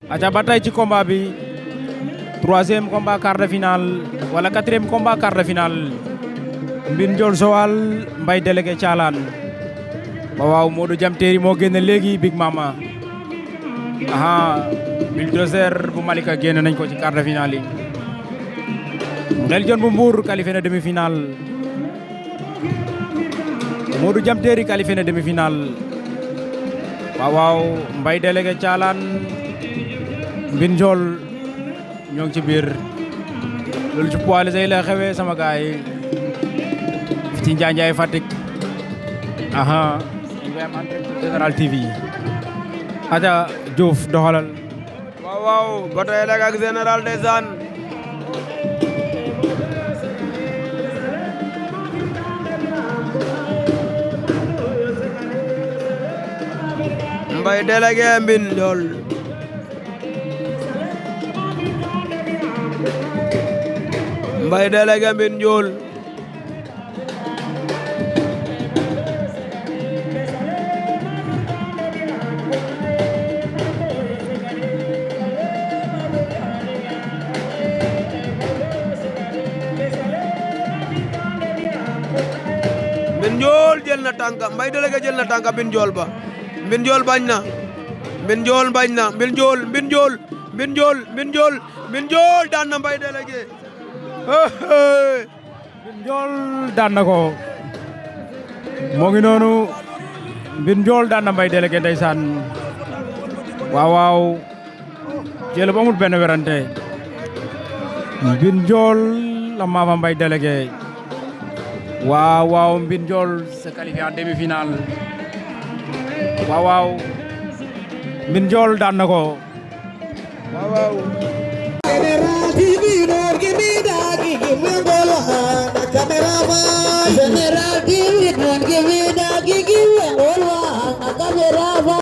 aca ba tey ci combat bi troisième combat quart de finale wala quatrième combat quart de finale Mbine Ndiol Joal Mbaye délégué Thialane waaw Modou Jam Téry moo génn léegi Big Mama aha Bulldozer bu Malika génn nañ ko ci quart de finale yi Ngel Jon bu Mbour qualifié na demi-finale Modou Jam Téry qualifié na demi-finale waaw Mbaye délégué Thialane Mbine Ndiol ñoo ngi ci biir loolu ci poids léger la xewee sama gaay ci Njaanjaay Fatick aha Général TV aja Diouf doxalal waaw ba tey rek ak Général ndeysaan Mbaye délégué Mbine Ndiol Mbaye délégué Mbine Ndiol Mbine Ndiol jël na tànka Mbaye délégué jël na tànka Mbine Ndiol ba Mbine Ndiol bañ na Mbine Ndiol bañ na Mbine Ndiol Mbine Ndiol Mbine Ndiol Mbine Ndiol Mbine Ndiol daan na Mbaye délégué Mbine Ndiol daan na ko moo ngi noonu Mbine Ndiol daan na Mbaye délégué ndeysaan waaw jël ba amul benn werante Mbine Ndiol la maafa Mbaye délégué waaw Mbine Ndiol se qualifie en demi-finale waaw Mbine Ndiol daan na ko waaw